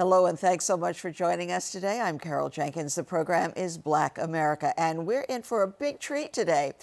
Hello, and thanks so much for joining us today. I'm Carol Jenkins. The program is Black America, and we're in for a big treat today.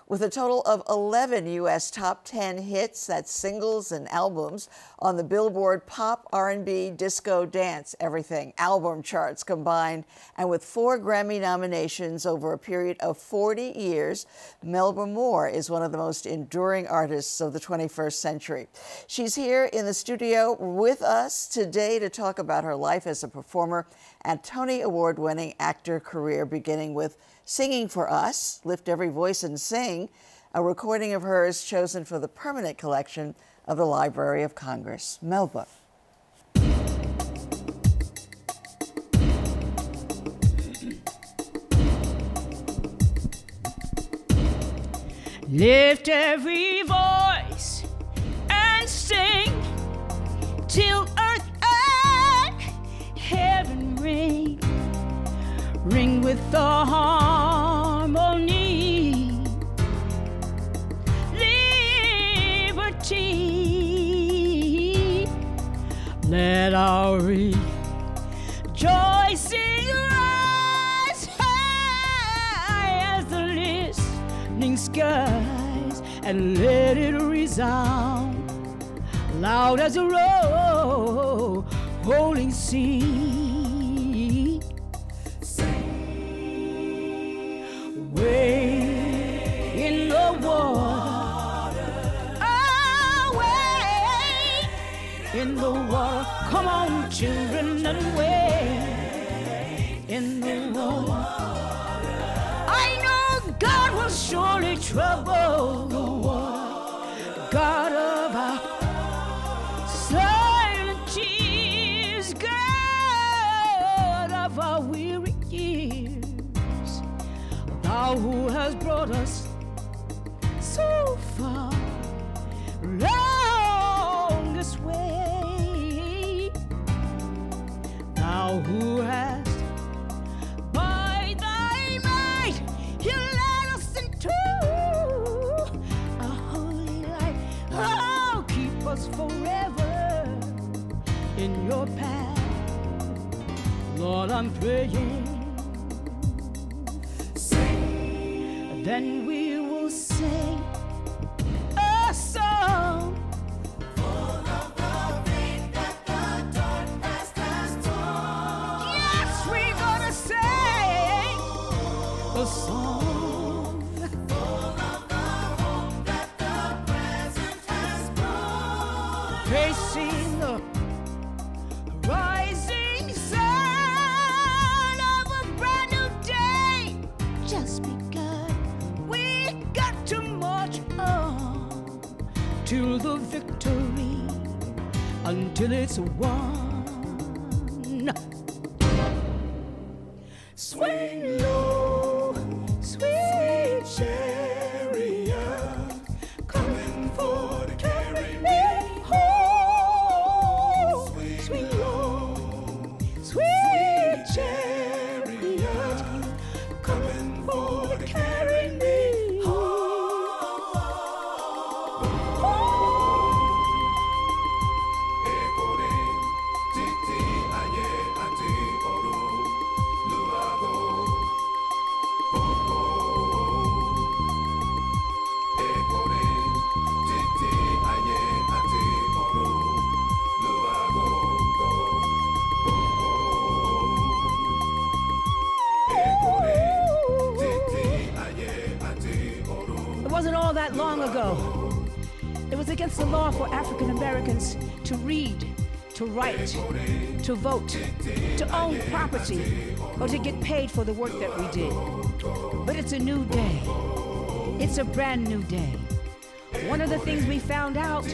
With a total of 11 U.S. top 10 hits, that's singles and albums, on the Billboard Pop, R&B, Disco, Dance, Everything album charts combined, and with 4 Grammy nominations over a period of 40 years, Melba Moore is one of the most enduring artists of the 21st century. She's here in the studio with us today to talk about her life as a performer and Tony Award-winning actor career, beginning with Singing for Us, Lift Every Voice and Sing, a recording of hers chosen for the permanent collection of the Library of Congress. Melba. Lift every voice and sing till earth and heaven ring. Ring with the harmony, liberty. Let our rejoicing rise high as the listening skies, and let it resound loud as a rolling sea. Way in the water, away in the water. Come on, children, and wade in the water. I know God will surely trouble the water. God of our silent tears, God of our weary years. Thou who has brought us so far along this way, thou who hast by thy might you led us into a holy light. Oh, keep us forever in your path, Lord, I'm praying. Then we will sing a song full of the rain that the dark past has torn. Yes, we're gonna sing a song full of the hope that the present has brought. Facing the rising sun of a brand new day just begun. To march on to the victory until it's won. Swing low, sweet chariot, coming for to carry me home. Swing low, sweet chariot, coming for to carry me. That long ago, it was against the law for African Americans to read, to write, to vote, to own property, or to get paid for the work that we did. But it's a new day. It's a brand new day. One of the things we found out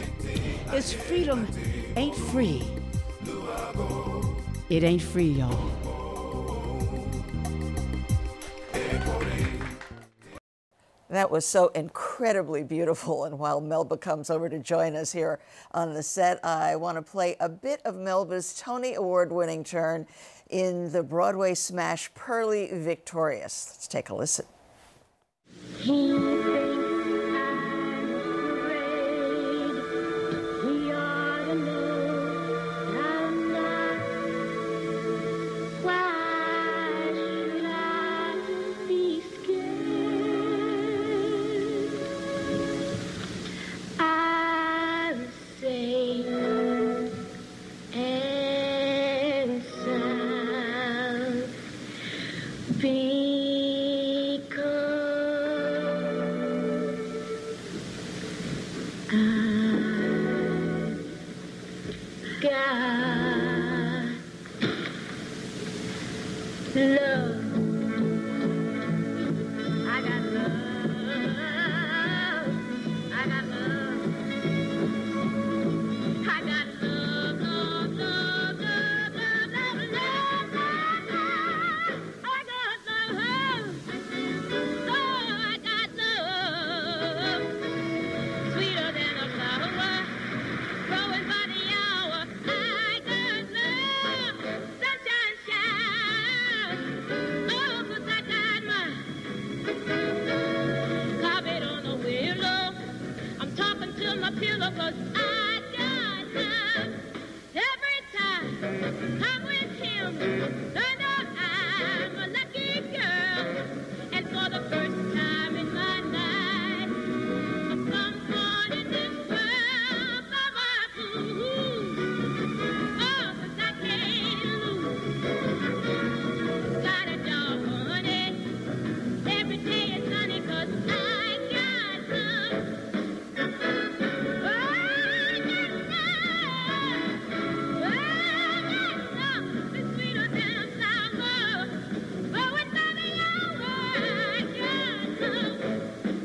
is freedom ain't free. It ain't free, y'all. That was so incredibly beautiful. And while Melba comes over to join us here on the set, I want to play a bit of Melba's Tony Award-winning turn in the Broadway smash Pearly Victorious. Let's take a listen. Love. I got love. I got love. I got love, love, love, love, love, love, love, love, love. I got love. Oh, I got love. Sweeter than a flower, growing by the hour. I got love. Sunshine shine. Oh, 'cause I got my carpet on the willow. I'm talking to my pillow 'cause I got love. Every time I'm with him, I know I'm a lucky girl. And for the first time in my life, someone in this world, mama, ooh, oh, 'cause I can't lose. Got a dog, honey. Every day is sunny 'cause I got love. Oh, I got love. Oh, I got love. It's sweeter than a flower. Oh, it's by the hour. I got love.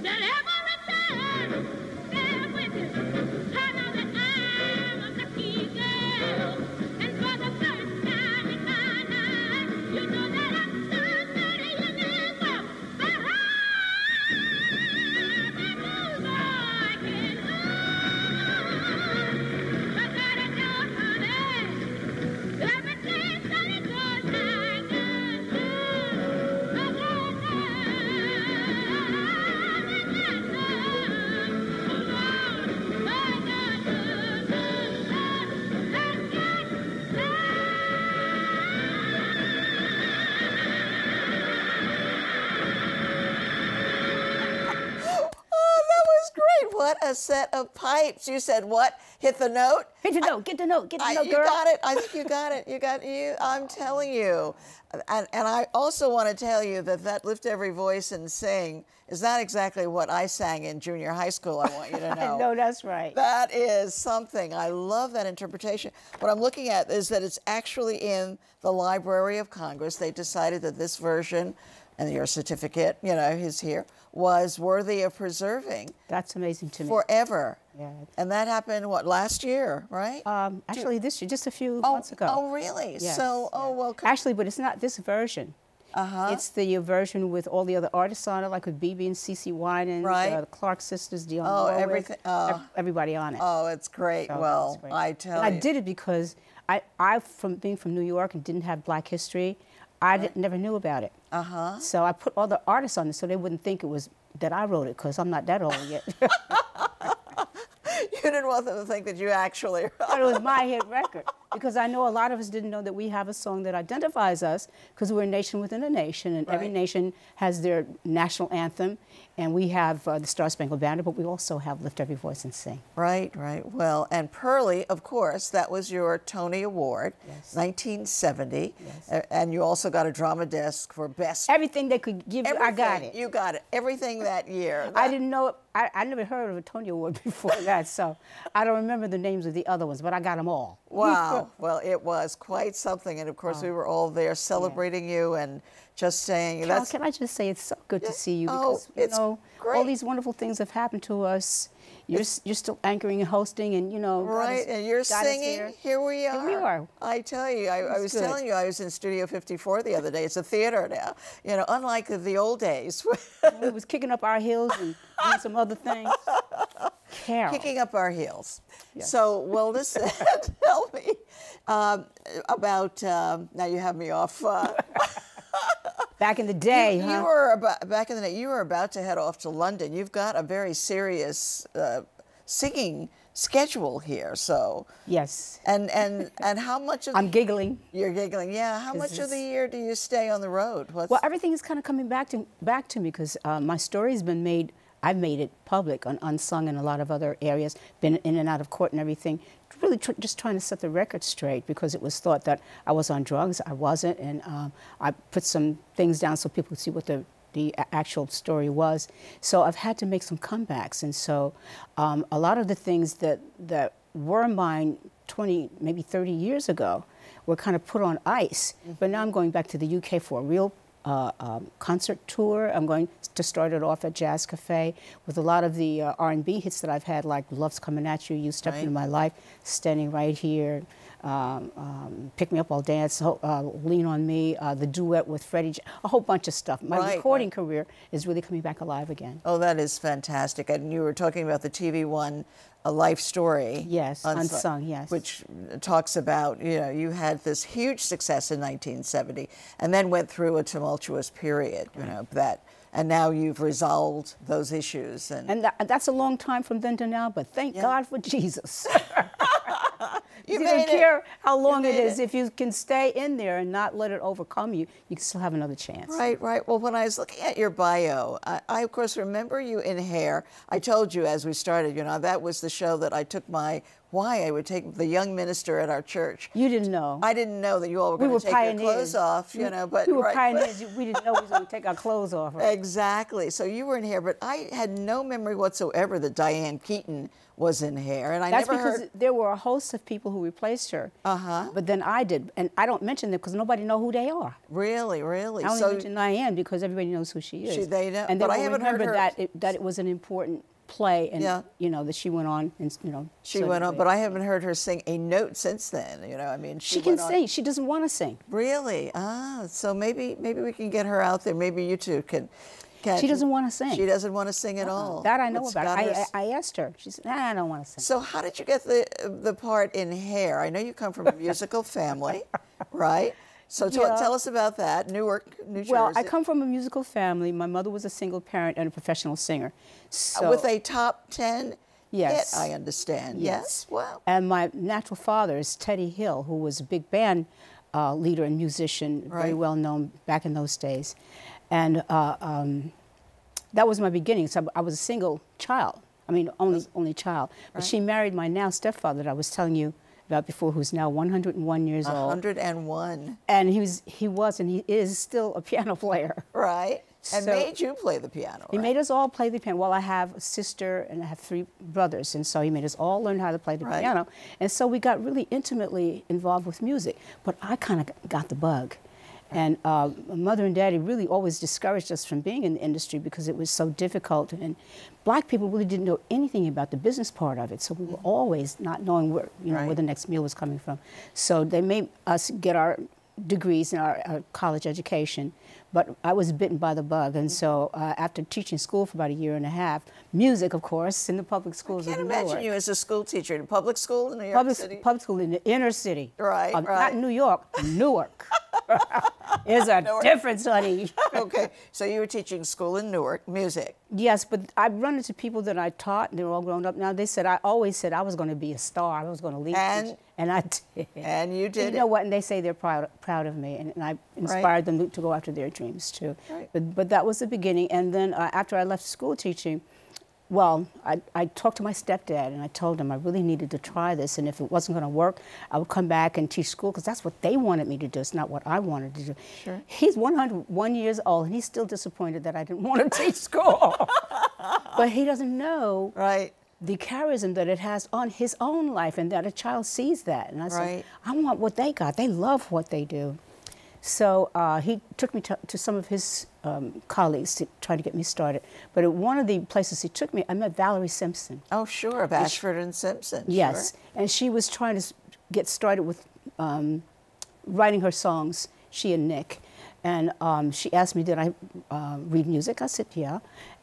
That every time they're with you, I know that I'm a lucky girl. And for the first time in my life, you know that I'm somebody in this world. But I move I can love. I gotta know, honey. Every day is sunny 'cause I got love. I got love. Oh, that was great. What a set of pipes. You said what? Hit the note? Hit the note, get the note, get the note, You girl. got it. I think you got it. I'm telling you. And I also want to tell you that Lift Every Voice and Sing is not exactly what I sang in junior high school, I want you to know. No, that's right. That is something. I love that interpretation. What I'm looking at is that it's actually in the Library of Congress. They decided that this version, and your certificate, you know, is here, was worthy of preserving. That's amazing to me. Forever. Yeah. And that happened, what, last year, right? Actually, this year, just a few months ago. Oh, really? Yes, So, yeah. oh, well. Actually, but it's not this version. It's the version with all the other artists on it, like with BB and CeCe Winans, Right. the Clark sisters, Dionne Oh, Warwick, everything. everybody on it. Oh, it's great. So Well, it's great. I tell And you. I did it because from being from New York and didn't have Black history, never knew about it. So I put all the artists on it so they wouldn't think it was that I wrote it, because I'm not that old yet. You didn't want them to think that you actually But it was my hit record, because I know a lot of us didn't know that we have a song that identifies us, because we're a nation within a nation, and every Right. nation has their national anthem, and we have the Star-Spangled Banner, but we also have Lift Every Voice and Sing. Right, right. Well, and Pearlie, of course, that was your Tony Award, Yes. 1970. Yes. And you also got a drama disc for best. Everything they could give you, I got Everything. it. You got it. Everything that year. I didn't know, I never heard of a Tony Award before that, so I don't remember the names of the other ones, but I got them all. Wow. Well, it was quite something. And of course, we were all there celebrating you and just saying Carol, that's. can I just say it's so good to see you, Oh, because you it's know great. all these wonderful things have happened to us. You're still anchoring and hosting, and you know, Right, and you're God is singing. Here we are. Here we are. I tell you, I was good. telling you, I was in Studio 54 the other day. It's a theater now. You know, unlike the old days. We was kicking up our heels and doing some other things. Carol. Kicking up our heels. Yes. So, well, listen, tell me about. Now you have me off. Back in the day, You huh? were back in the day. You were about to head off to London. You've got a very serious singing schedule here. So Yes. and how much of I'm giggling. you're giggling? Yeah. How much of the year do you stay on the road? Well, everything is kind of coming back to me, because my story's been made. I've made it public on Unsung and a lot of other areas. Been in and out of court and everything. Really just trying to set the record straight, because it was thought that I was on drugs. I wasn't, and I put some things down so people could see what the actual story was. So I've had to make some comebacks, and so a lot of the things that were mine 20, maybe 30 years ago, were kind of put on ice. But now I'm going back to the UK for a real concert tour. I'm going to start it off at Jazz Cafe with a lot of the R&B hits that I've had, like Love's Coming At You, You Stepped Into My Life, Standing Right Here, Pick Me Up, I'll Dance, Lean on Me, the duet with Freddie, a whole bunch of stuff. My recording career is really coming back alive again. Oh, that is fantastic. And you were talking about the TV one, A Life Story. Yes, Unsung, yes. Which talks about, you know, you had this huge success in 1970 and then went through a tumultuous period, you know, and now you've resolved those issues. And that's a long time from then to now, but thank God for Jesus. You don't care how long it is. If you can stay in there and not let it overcome you, you can still have another chance. Right, right. Well, when I was looking at your bio, I of course remember you in Hair. I told you as we started, you know, that was the show that I took I would take the young minister at our church. You didn't know. I didn't know that you all were going to take your clothes off, you know. But we were pioneers. We didn't know we was going to take our clothes off. Right? Exactly. So you were in Hair, but I had no memory whatsoever that Diane Keaton was in Hair, and That's because there were a host of people who replaced her. But then I did, and I don't mention them because nobody knows who they are. Really, really. I only mention Diane because everybody knows who she is. They know, and but I haven't heard her. that it was an important play, and you know that she went on, and you know she went on. But I haven't heard her sing a note since then. You know, I mean, she can sing. She doesn't want to sing. Really? So maybe we can get her out there. Maybe you two can. She doesn't want to sing. She doesn't want to sing at all. That I know about. I asked her. She said, "Nah, I don't want to sing." So how did you get the part in Hair? I know you come from a musical family, right? So tell us about that. Newark, New Jersey. Well, I come from a musical family. My mother was a single parent and a professional singer. So, with a top 10 hit, I understand. Yes. Wow. And my natural father is Teddy Hill, who was a big band leader and musician, very well known back in those days. And that was my beginning. So I was a single child. I mean, only child. But she married my now stepfather that I was telling you about before, who's now 101 years old. 101. And he was and he is still a piano player. Right. And So made you play the piano. He made us all play the piano. Well, I have a sister and I have 3 brothers, and so he made us all learn how to play the piano. And so we got really intimately involved with music. But I kind of got the bug. And Mother and Daddy really always discouraged us from being in the industry because it was so difficult. And black people really didn't know anything about the business part of it. So we were always not knowing where, where the next meal was coming from. So they made us get our degrees in our college education. But I was bitten by the bug. And so after teaching school for about 1.5 years, music, of course, in the public schools of New York. I can't imagine you as a school teacher in a public school in New York City. Public school in the inner city. Right, Not New York, Newark. There's a difference, honey. Okay, so you were teaching school in Newark, music. Yes, but I've run into people that I taught, and they're all grown up now. They said, I always said I was going to be a star. I was going to lead. And I did. And you did. And you know what? And they say they're proud of me, and I inspired them to go after their dreams, too. Right. But that was the beginning. And then after I left school teaching, well, I talked to my stepdad, and I told him I really needed to try this, and if it wasn't going to work, I would come back and teach school, because that's what they wanted me to do. It's not what I wanted to do. Sure. He's 101 years old, and he's still disappointed that I didn't want to teach school. But he doesn't know the charism that it has on his own life, and that a child sees that. And I said, I want what they got. They love what they do. So he took me to some of his colleagues to try to get me started. But at one of the places he took me, I met Valerie Simpson. Oh, sure, of Ashford and Simpson. Yes, sure. And she was trying to get started with writing her songs, she and Nick. And she asked me, did I read music? I said, yeah.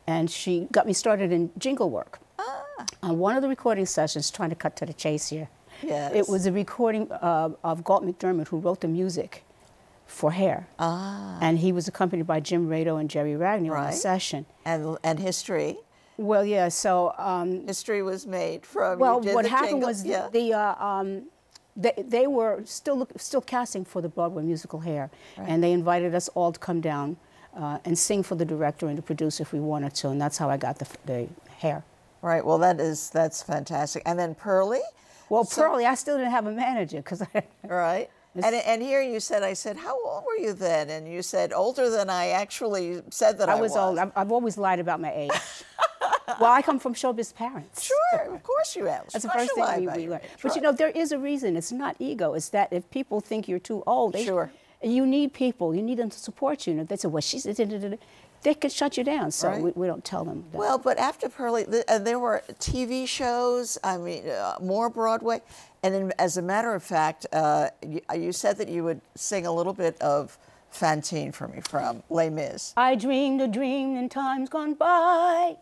And she got me started in jingle work. On one of the recording sessions, trying to cut to the chase here, it was a recording of Galt McDermott, who wrote the music for Hair. And he was accompanied by Jim Rado and Jerry Ragnow on the session. And History. Well, yeah, so... History was made from... Well, what happened was they were still casting for the Broadway musical Hair, and they invited us all to come down and sing for the director and the producer if we wanted to, and that's how I got the Hair. Right, well, that's fantastic. And then Pearlie? Well, Pearlie, I still didn't have a manager, because I... Right. And here you said, I said, how old were you then? And you said, older than I actually said that I was. I was old. I've always lied about my age. Well, I come from showbiz parents. Sure, of course you have. That's the first thing we learn. But you know, there is a reason. It's not ego. It's that if people think you're too old, you need people. You need them to support you. And if they say, well, she's... They could shut you down, so we don't tell them that. Well, but after Pearlie, there were TV shows, I mean, more Broadway. And as a matter of fact, you said that you would sing a little bit of Fantine for me from Les Mis. I dreamed a dream in times gone by.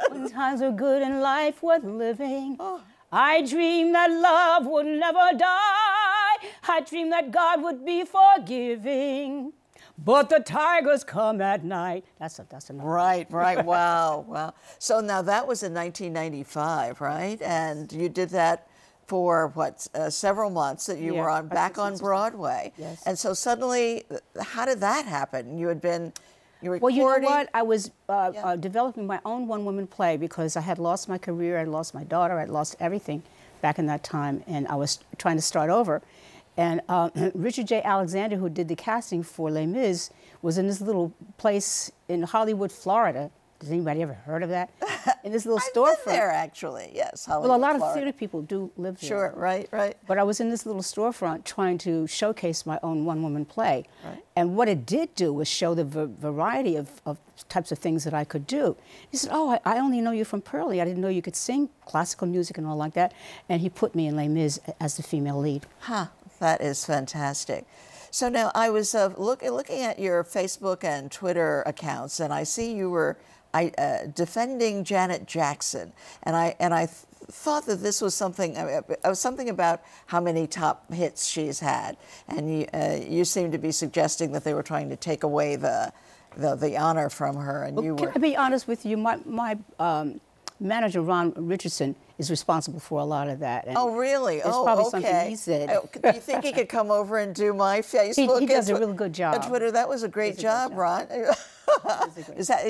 When times were good and life worth living. Oh. I dreamed that love would never die. I dreamed that God would be forgiving. But the tigers come at night. That's enough. Right. Wow. So now that was in 1995, right? And you did that for what, several months that you were back on Broadway. Yes. And so suddenly, how did that happen? You were recording. Well, you know what? I was developing my own one-woman play because I had lost my career, I had lost my daughter, I had lost everything back in that time, and I was trying to start over. And Richard J. Alexander, who did the casting for Les Mis, was in this little place in Hollywood, Florida. Has anybody ever heard of that? In this little storefront. I've been there, actually, yes, Hollywood, well, a lot Florida. of theater people do live there. Sure, right. But I was in this little storefront trying to showcase my own one-woman play. Right. And what it did do was show the variety of types of things that I could do. He said, oh, I only know you from Pearlie. I didn't know you could sing classical music and all like that. And he put me in Les Mis as the female lead. Huh. That is fantastic. So now I was looking at your Facebook and Twitter accounts, and I see you were defending Janet Jackson, and I thought that this was something about how many top hits she's had, and you seem to be suggesting that they were trying to take away the honor from her, and well, can I be honest with you? My manager, Ron Richardson, is responsible for a lot of that. And oh, really? It's probably something he said. Do you think he could come over and do my Facebook? He does a really good job. On Twitter, that was a great job, Ron.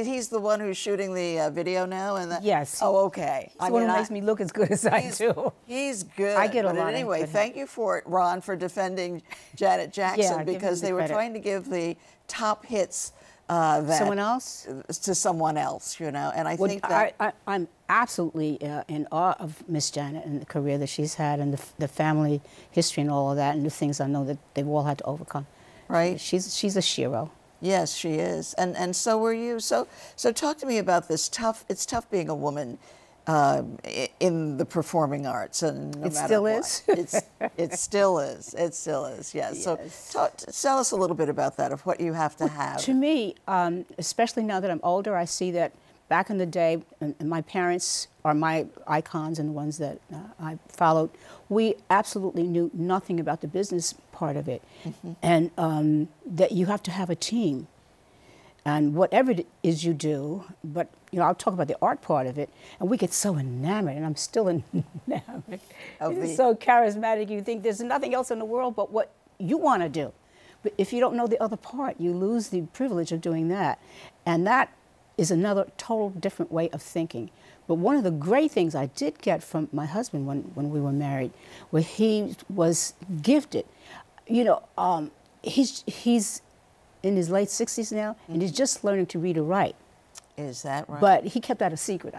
He's the one who's shooting the video now? And yes. Oh, okay. He's the one who makes me look as good as I do. He's good. I get a lot anyway, thank you for it, Ron, for defending Janet Jackson, because they were trying to give the top hits someone else? To someone else, you know, and I think that... I'm absolutely in awe of Miss Janet and the career that she's had and the family history and all of that and the things I know that they've all had to overcome. Right. She's a shero. Yes, she is. And so were you. So talk to me about this it's tough being a woman in the performing arts, and no it matter still what. is. It still is. It still is. Yes. So tell us a little bit about that, of what you have to have. To me, especially now that I'm older, I see that back in the day, and my parents are my icons and the ones that I followed. We absolutely knew nothing about the business part of it, and that you have to have a team. And whatever it is you do, but you know, I'll talk about the art part of it, and we get so enamored, and I'm still enamored. It's so charismatic, you think there's nothing else in the world but what you want to do. But if you don't know the other part, you lose the privilege of doing that. And that is another total different way of thinking. But one of the great things I did get from my husband when we were married, where he was gifted, you know, he's in his late 60s now, and he's just learning to read and write. Is that right? But he kept that a secret.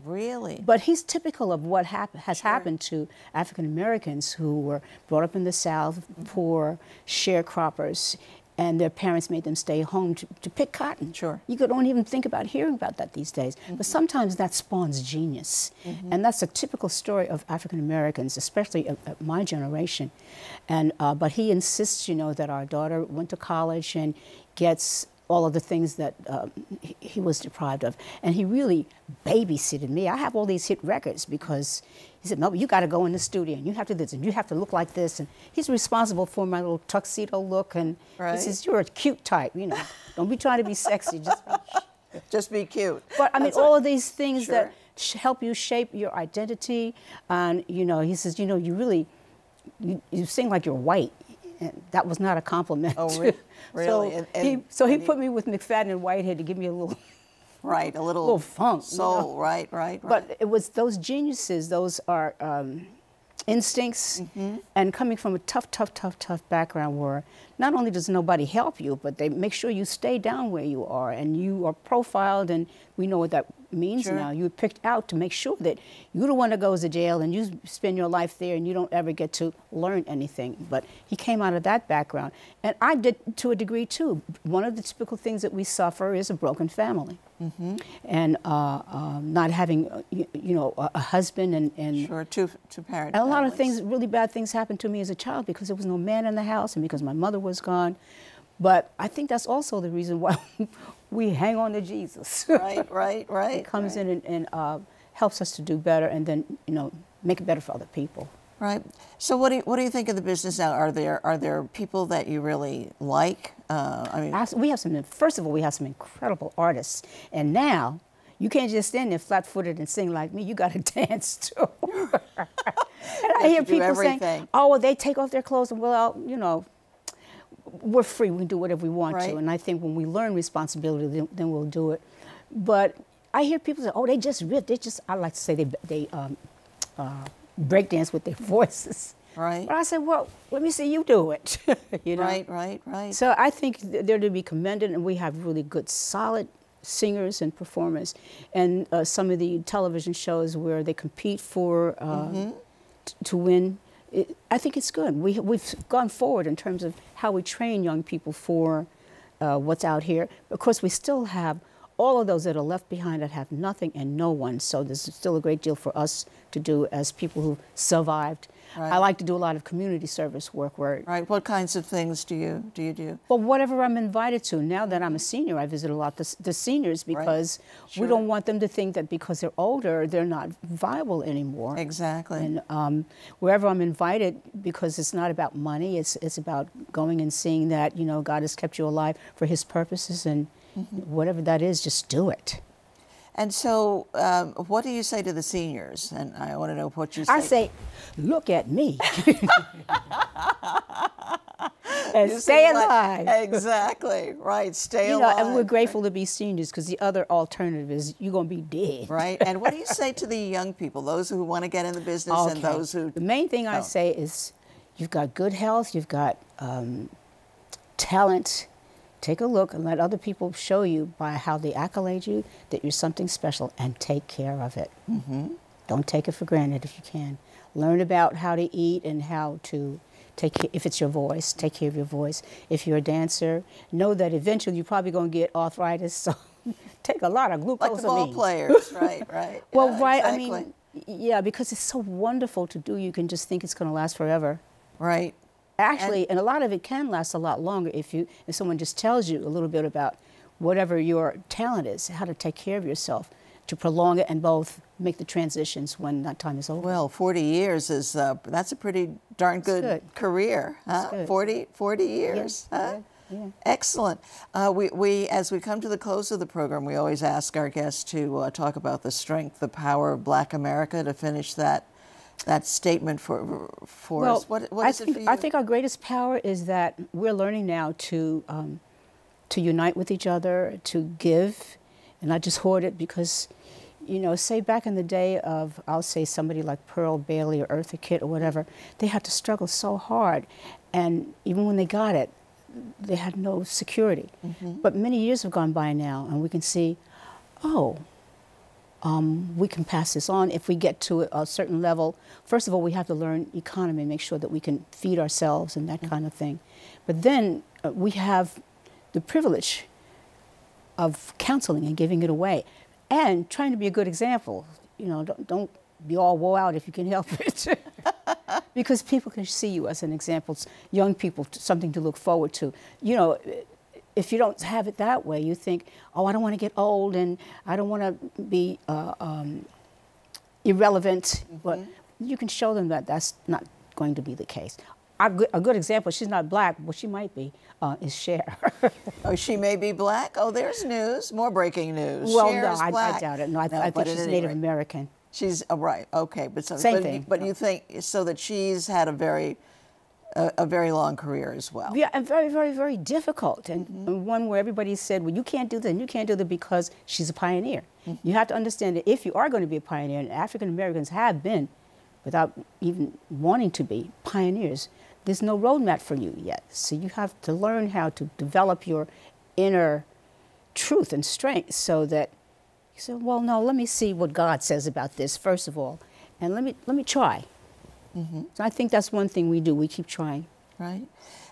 Really? But he's typical of what has happened to African Americans who were brought up in the South, poor sharecroppers, and their parents made them stay home to pick cotton. Sure. You don't even think about hearing about that these days. But sometimes that spawns genius. And that's a typical story of African Americans, especially of my generation. And but he insists, you know, that our daughter went to college and gets all of the things that he was deprived of. And he really babysitted me. I have all these hit records because he said, Melba, you got to go in the studio, and you have to do this, and you have to look like this. And he's responsible for my little tuxedo look. And he says, you're a cute type, you know. Don't be trying to be sexy. Just be cute. But, I mean, all of these things that help you shape your identity. And, you know, he says, you know, you really, you sing like you're white. And that was not a compliment. Oh, really? So he put me with McFadden and Whitehead to give me a little... Right, a little funk. Soul, you know? right. But it was those geniuses, those are instincts, and coming from a tough background where not only does nobody help you, but they make sure you stay down where you are, and you are profiled, and we know what that means now. You're picked out to make sure that you're the one that goes to jail and you spend your life there and you don't ever get to learn anything. But he came out of that background. And I did to a degree too. One of the typical things that we suffer is a broken family. And not having, a husband and Sure, two parent and a lot of families. things, really bad things happened to me as a child because there was no man in the house and because my mother was gone. But I think that's also the reason why we hang on to Jesus. Right. He comes in and helps us to do better and then, make it better for other people. Right. So what do you think of the business now? Are there people that you really like? We have first of all, we have some incredible artists. And now, you can't just stand there flat-footed and sing like me. You got to dance too. And I hear people saying, "Oh, well, they take off their clothes and we're free. We can do whatever we want to." And I think when we learn responsibility, then we'll do it. But I hear people say, "Oh, they just rip. I like to say they break dance with their voices." Right. But I said, well, let me see you do it. Right. So I think they're to be commended, and we have really good, solid singers and performers. And some of the television shows where they compete for to win, I think it's good. We've gone forward in terms of how we train young people for what's out here. Of course, we still have all of those that are left behind that have nothing and no one. So there's still a great deal for us to do as people who survived. Right. I like to do a lot of community service work where... Right. What kinds of things do you do? Well, whatever I'm invited to. Now that I'm a senior, I visit a lot the seniors because we don't want them to think that because they're older, they're not viable anymore. Exactly. And wherever I'm invited, because it's not about money, it's about going and seeing that, God has kept you alive for his purposes, and whatever that is, just do it. And so, what do you say to the seniors? And I want to know what you say. I say, look at me. And stay alive. Exactly, right, stay alive. And we're grateful to be seniors because the other alternative is you're going to be dead. Right, and what do you say to the young people, those who want to get in the business and those who... The main thing I say is you've got good health, you've got talent. Take a look and let other people show you by how they accolade you that you're something special, and take care of it. Don't take it for granted if you can. Learn about how to eat and how to take care, if it's your voice, take care of your voice. If you're a dancer, know that eventually you're probably going to get arthritis, so take a lot of glucosamine. Like the ball players, right. Well, yeah, right, exactly. I mean, yeah, because it's so wonderful to do, you can just think it's going to last forever. Right. Actually, and a lot of it can last a lot longer if someone just tells you a little bit about whatever your talent is, how to take care of yourself, to prolong it and both make the transitions when that time is over. Well, 40 years is, that's a pretty darn good career. Huh? Good. 40 years. Yeah, Huh? yeah. Excellent. As we come to the close of the program, we always ask our guests to talk about the strength, the power of Black America, to finish that statement for us. What is it for you? I think our greatest power is that we're learning now to unite with each other, to give, and not just hoard it, because, say back in the day of, I'll say somebody like Pearl Bailey or Eartha Kitt or whatever, they had to struggle so hard, and even when they got it, they had no security. But many years have gone by now, and we can see, we can pass this on if we get to a certain level. First of all, we have to learn economy, make sure that we can feed ourselves and that kind of thing. But then we have the privilege of counseling and giving it away and trying to be a good example. Don't be all woe out if you can help it. Because people can see you as an example, young people, something to look forward to. If you don't have it that way, you think, oh, I don't want to get old and I don't want to be irrelevant. But you can show them that that's not going to be the case. A good example, she's not Black, but she might be, is Cher. Oh, she may be Black? Oh, there's news, more breaking news. Well, Cher is I Black. doubt it. No, I think she's Native American. She's, right, okay. Same thing. But you think, so that she's had a very long career as well. Yeah, and very, very, very difficult. And one where everybody said, well, you can't do that, and you can't do that because she's a pioneer. You have to understand that if you are going to be a pioneer, and African Americans have been without even wanting to be pioneers, there's no roadmap for you yet. So you have to learn how to develop your inner truth and strength so that you say, well, no, let me see what God says about this first of all, and let me try. Mm-hmm. So I think that's one thing we do. We keep trying. Right.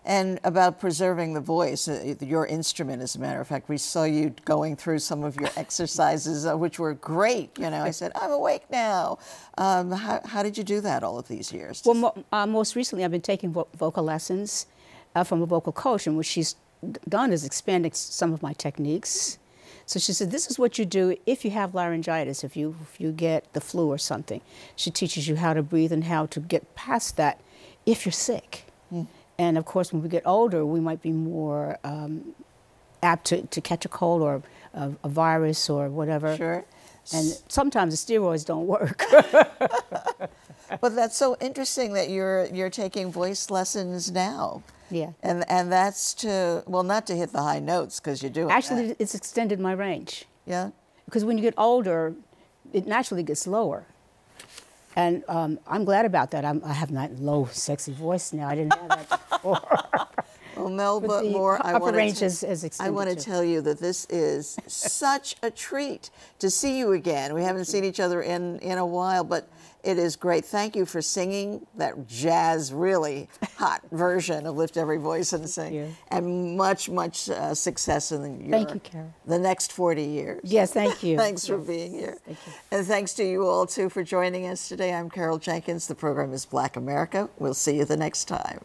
And about preserving the voice, your instrument, as a matter of fact, we saw you going through some of your exercises, which were great. You know, I said, I'm awake now. How did you do that all of these years? Well, most recently I've been taking vocal lessons from a vocal coach, and what she's done is expanding some of my techniques. So she said, this is what you do if you have laryngitis, if you get the flu or something. She teaches you how to breathe and how to get past that if you're sick. Mm. And of course, when we get older, we might be more apt to catch a cold or a virus or whatever. Sure. And sometimes the steroids don't work. But that's so interesting that you're taking voice lessons now. Yeah. And that's to, well, not to hit the high notes, because you're doing Actually, that. it's extended my range. Yeah. Because when you get older, it naturally gets lower. And I'm glad about that. I have that low, sexy voice now. I didn't have that before. Well, Melba Moore, I want to tell you that this is such a treat to see you again. We haven't seen each other in a while, but it is great. Thank you for singing that jazz, really hot version of Lift Every Voice and Sing. And much, much success in the next 40 years. Yes, thank you. Thanks for being here. Thank you. And thanks to you all, too, for joining us today. I'm Carol Jenkins. The program is Black America. We'll see you the next time.